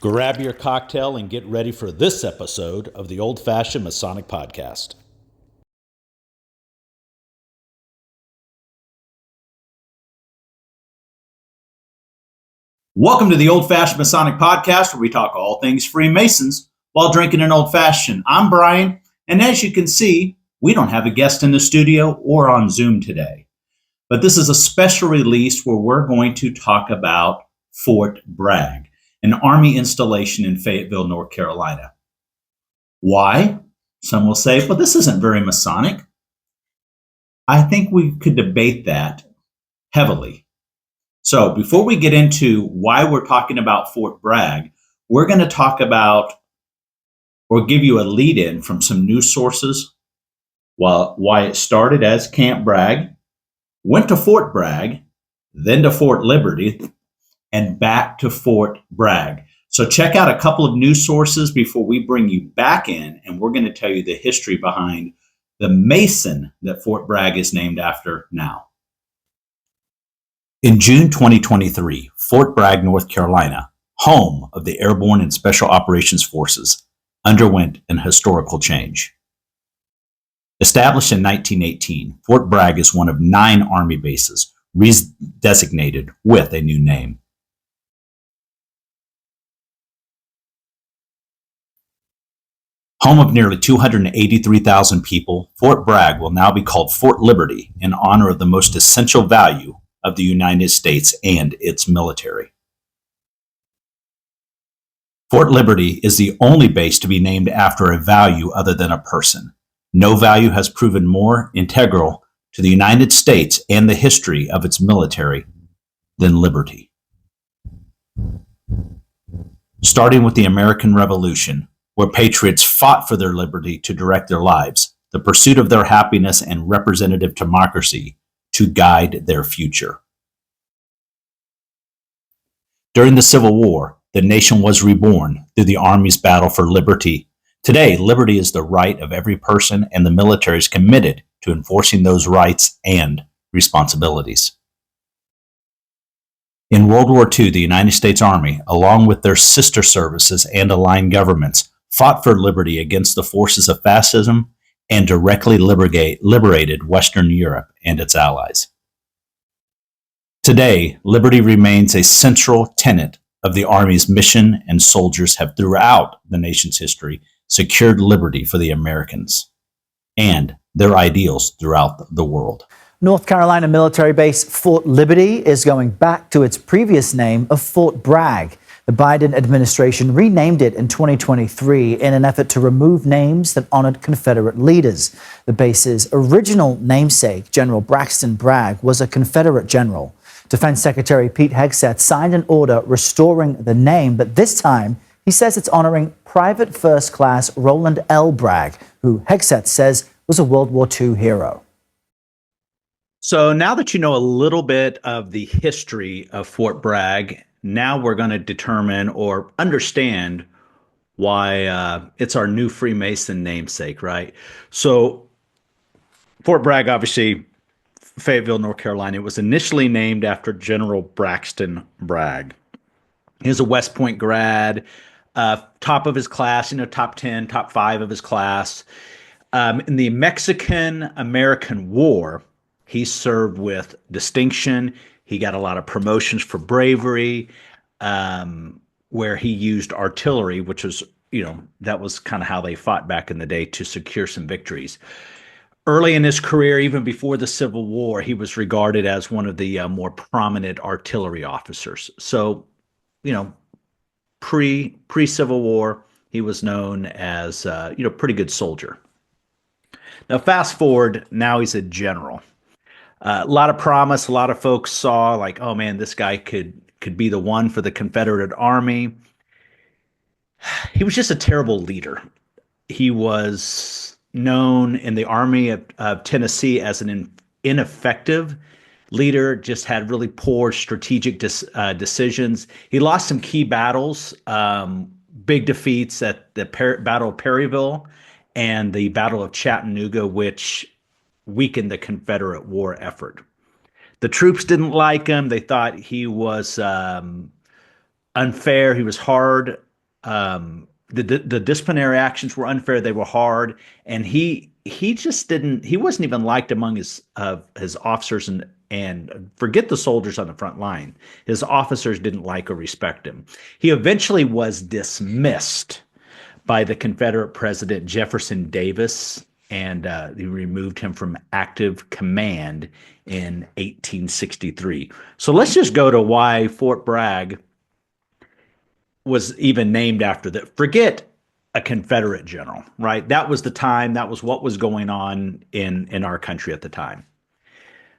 Grab your cocktail and get ready for this episode of the Old Fashion Masonic Podcast. Welcome to the Old Fashion Masonic Podcast, where we talk all things Freemasons while drinking an old fashioned. I'm Brian, and as you can see, we don't have a guest in the studio or on Zoom today. But this is a special release where we're going to talk about Fort Bragg, an Army installation in Fayetteville, North Carolina. Why? Some will say, well, this isn't very Masonic. I think we could debate that heavily. So before we get into why we're talking about Fort Bragg, we're going to talk about or give you a lead-in from some news sources, why it started as Camp Bragg, went to Fort Bragg, then to Fort Liberty, and back to Fort Bragg. So check out a couple of news sources before we bring you back in, and we're going to tell you the history behind the Mason that Fort Bragg is named after now. In June 2023, Fort Bragg, North Carolina, home of the Airborne and Special Operations Forces, underwent an historical change. Established in 1918, Fort Bragg is one of 9 Army bases redesignated with a new name. Home of nearly 283,000 people, Fort Bragg will now be called Fort Liberty in honor of the most essential value of the United States and its military. Fort Liberty is the only base to be named after a value other than a person. No value has proven more integral to the United States and the history of its military than liberty. Starting with the American Revolution, where patriots fought for their liberty to direct their lives, the pursuit of their happiness, and representative democracy to guide their future. During the Civil War, the nation was reborn through the Army's battle for liberty. Today, liberty is the right of every person, and the military is committed to enforcing those rights and responsibilities. In World War II, the United States Army, along with their sister services and aligned governments, fought for liberty against the forces of fascism and directly liberated Western Europe and its allies. Today, liberty remains a central tenet of the Army's mission, and soldiers have throughout the nation's history secured liberty for the Americans and their ideals throughout the world. North Carolina military base Fort Liberty is going back to its previous name of Fort Bragg. The Biden administration renamed it in 2023 in an effort to remove names that honored Confederate leaders. The base's original namesake, General Braxton Bragg, was a Confederate general. Defense Secretary Pete Hegseth signed an order restoring the name, but this time he says it's honoring Private First Class Roland L. Bragg, who Hegseth says was a World War II hero. So now that you know a little bit of the history of Fort Bragg, now we're going to determine or understand why it's our new Freemason namesake, right? So Fort Bragg, obviously, Fayetteville, North Carolina, it was initially named after General Braxton Bragg. He was a West Point grad, top of his class, top 10, top 5 of his class. In the Mexican-American War, he served with distinction. He got a lot of promotions for bravery, where he used artillery, which was, that was kind of how they fought back in the day to secure some victories. Early in his career, even before the Civil War, he was regarded as one of the more prominent artillery officers. So, pre-Civil War, he was known as, pretty good soldier. Now, fast forward, now he's a general. A lot of promise. A lot of folks saw like, oh man, this guy could be the one for the Confederate Army. He was just a terrible leader. He was known in the Army of Tennessee as an ineffective leader, just had really poor strategic decisions. He lost some key battles, big defeats at the Battle of Perryville and the Battle of Chattanooga, which weakened the Confederate war effort. The troops didn't like him. They thought he was unfair. He was hard The disciplinary actions were unfair. They were hard, and he just didn't. He wasn't even liked among his officers, and forget the soldiers on the front line. His officers didn't like or respect him. He eventually was dismissed by the Confederate President Jefferson Davis, and he removed him from active command in 1863. So let's just go to why Fort Bragg was even named after that. Forget a Confederate general, right? That was the time. That was what was going on in our country at the time.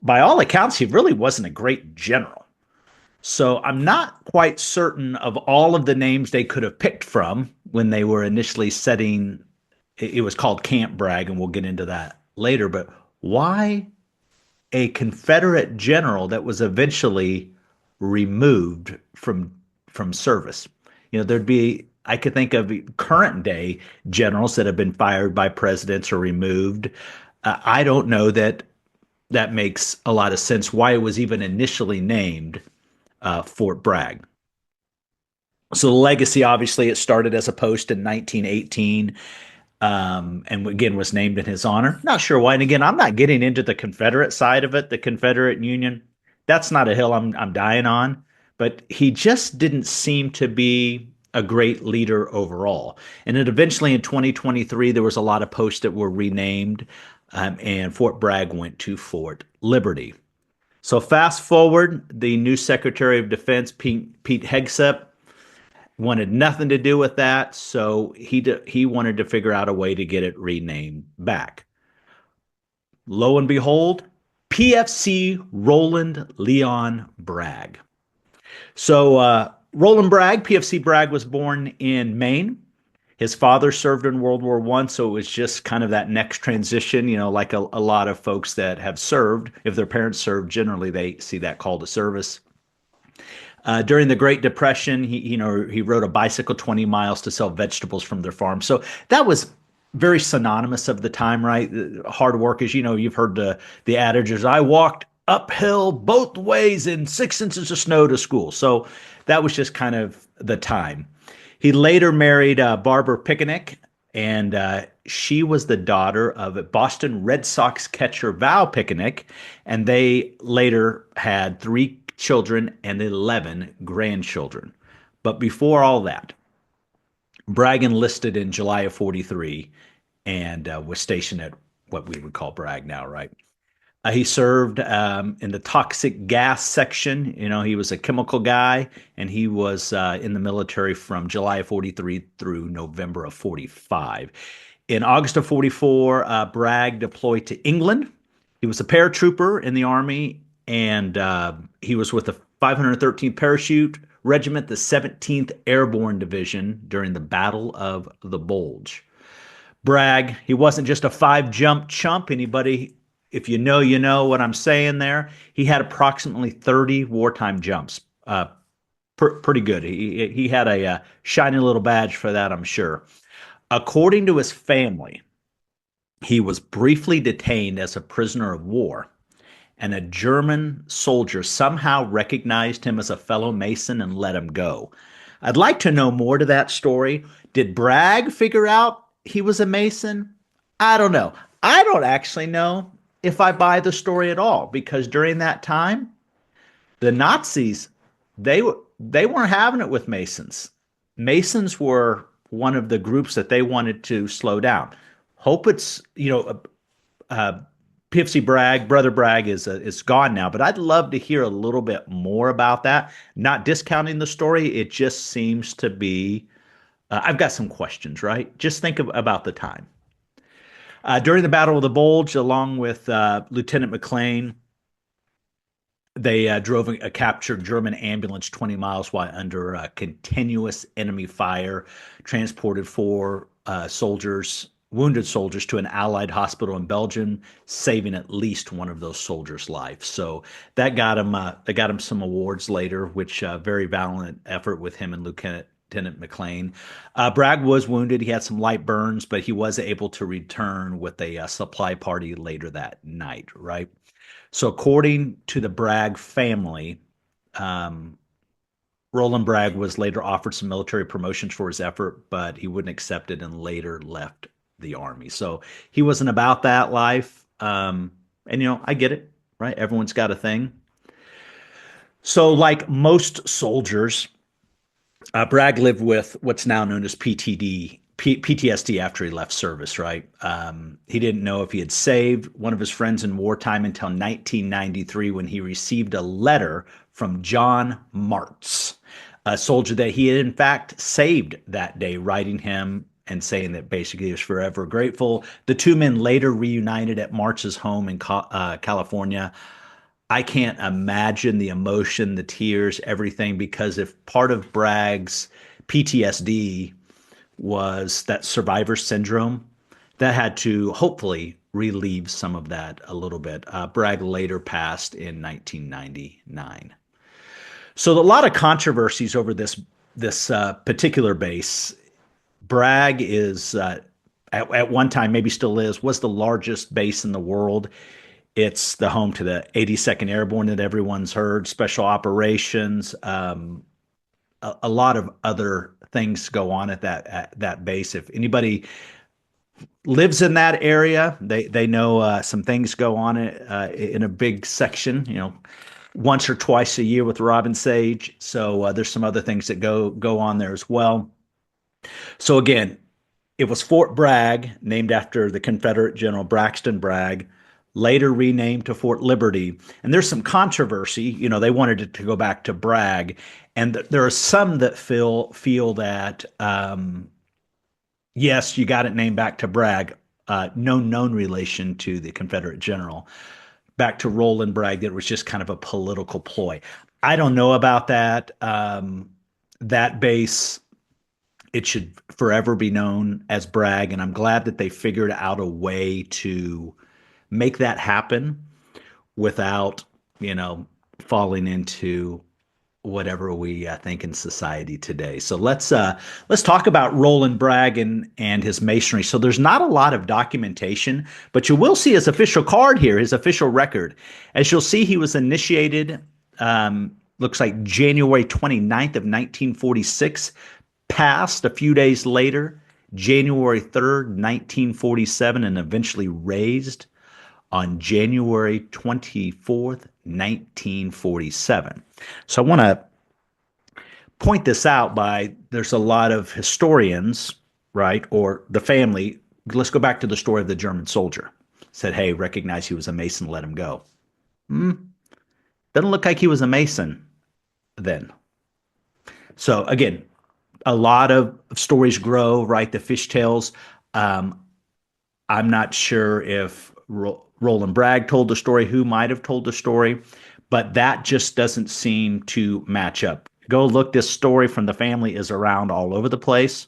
By all accounts, he really wasn't a great general. So I'm not quite certain of all of the names they could have picked from when they were initially setting. It was called Camp Bragg, and we'll get into that later. But why a Confederate general that was eventually removed from service? I could think of current day generals that have been fired by presidents or removed. I don't know that makes a lot of sense why it was even initially named Fort Bragg. So the legacy, obviously, it started as a post in 1918, and again was named in his honor. Not sure why. And again, I'm not getting into the Confederate side of it, the Confederate Union. That's not a hill I'm dying on. But he just didn't seem to be a great leader overall. And then eventually in 2023, there was a lot of posts that were renamed, and Fort Bragg went to Fort Liberty. So fast forward, the new Secretary of Defense, Pete Hegseth, wanted nothing to do with that, so he wanted to figure out a way to get it renamed back. Lo and behold, PFC Roland Leon Bragg. So Roland Bragg, PFC Bragg, was born in Maine. His father served in World War I, so it was just kind of that next transition, like a lot of folks that have served. If their parents served, generally they see that call to service. During the Great Depression, he rode a bicycle 20 miles to sell vegetables from their farm. So that was very synonymous of the time, right? Hard work is, you've heard the adages, I walked uphill both ways in 6 inches of snow to school. So that was just kind of the time. He later married Barbara Picnic, and she was the daughter of Boston Red Sox catcher Val Picnic, and they later had 3 children and 11 grandchildren. But before all that, Bragg enlisted in July of 43 and was stationed at what we would call Bragg now, right? He served in the toxic gas section. He was a chemical guy, and he was in the military from July of 43 through November of 45. In August of 44, Bragg deployed to England. He was a paratrooper in the Army, and he was with the 513th Parachute Regiment, the 17th Airborne Division during the Battle of the Bulge. Bragg, he wasn't just a 5-jump chump. Anybody, if you know what I'm saying there. He had approximately 30 wartime jumps. Pretty good. He had a shiny little badge for that, I'm sure. According to his family, he was briefly detained as a prisoner of war, and a German soldier somehow recognized him as a fellow Mason and let him go. I'd like to know more to that story. Did Bragg figure out he was a Mason? I don't know. I don't actually know if I buy the story at all, because during that time, the Nazis, they weren't having it with Masons. Masons were one of the groups that they wanted to slow down. Hope it's, PFC Bragg, Brother Bragg is gone now, but I'd love to hear a little bit more about that. Not discounting the story, it just seems to be, I've got some questions, right? Just think about the time. During the Battle of the Bulge, along with Lieutenant McLean, they drove a captured German ambulance 20 miles while under continuous enemy fire, transported 4 wounded soldiers to an Allied hospital in Belgium, saving at least one of those soldiers' life. So that got him some awards later, which very valiant effort with him and Lieutenant McLean. Bragg was wounded. He had some light burns, but he was able to return with a supply party later that night, right? So according to the Bragg family, Roland Bragg was later offered some military promotions for his effort, but he wouldn't accept it and later left the Army. So he wasn't about that life. And, I get it, right? Everyone's got a thing. So, like most soldiers, Bragg lived with what's now known as PTSD after he left service, right? He didn't know if he had saved one of his friends in wartime until 1993 when he received a letter from John Martz, a soldier that he had in fact saved that day, writing him and saying that basically he was forever grateful. The two men later reunited at Martz's home in California. I can't imagine the emotion, the tears, everything, because if part of Bragg's PTSD was that survivor syndrome, that had to hopefully relieve some of that a little bit. Bragg later passed in 1999. So a lot of controversies over this particular base. Bragg is at one time, maybe still is, was the largest base in the world. It's the home to the 82nd Airborne that everyone's heard, special operations, a lot of other things go on at that base. If anybody lives in that area, they know some things go on in a big section, once or twice a year with Robin Sage. So there's some other things that go on there as well. So again, it was Fort Bragg, named after the Confederate General Braxton Bragg, later renamed to Fort Liberty. And there's some controversy. They wanted it to go back to Bragg. And there are some that feel that, yes, you got it named back to Bragg, no known relation to the Confederate General, back to Roland Bragg, that was just kind of a political ploy. I don't know about that. That base, it should forever be known as Bragg, and I'm glad that they figured out a way to make that happen without, falling into whatever we think in society today. So let's talk about Roland Bragg and his masonry. So there's not a lot of documentation, but you will see his official card here, his official record. As you'll see, he was initiated, looks like January 29th of 1946, passed a few days later, January 3rd, 1947, and eventually raised on January 24th, 1947. So I want to point this out there's a lot of historians, right, or the family. Let's go back to the story of the German soldier. Said, hey, recognize he was a Mason, let him go. Doesn't look like he was a Mason then. So again, a lot of stories grow, right? The fishtails. I'm not sure if Roland Bragg told the story, who might have told the story, but that just doesn't seem to match up. Go look. This story from the family is around all over the place.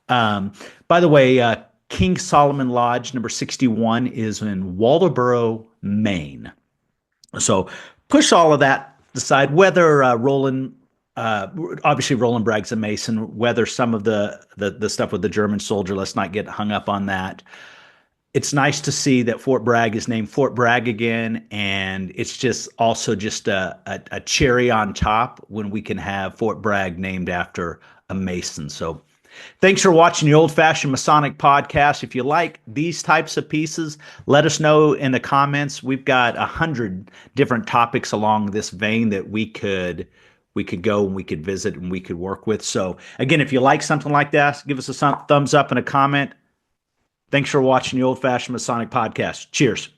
By the way, King Solomon Lodge number 61 is in Waldoboro, Maine. So push all of that aside, whether obviously Roland Bragg's a Mason, whether some of the stuff with the German soldier, let's not get hung up on that. It's nice to see that Fort Bragg is named Fort Bragg again, and it's just also just a cherry on top when we can have Fort Bragg named after a Mason. So thanks for watching the Old Fashion Masonic Podcast. If you like these types of pieces, let us know in the comments. We've got 100 different topics along this vein that we could go and we could visit and we could work with. So again, if you like something like that, give us a thumbs up and a comment. Thanks for watching the Old Fashioned Masonic Podcast. Cheers.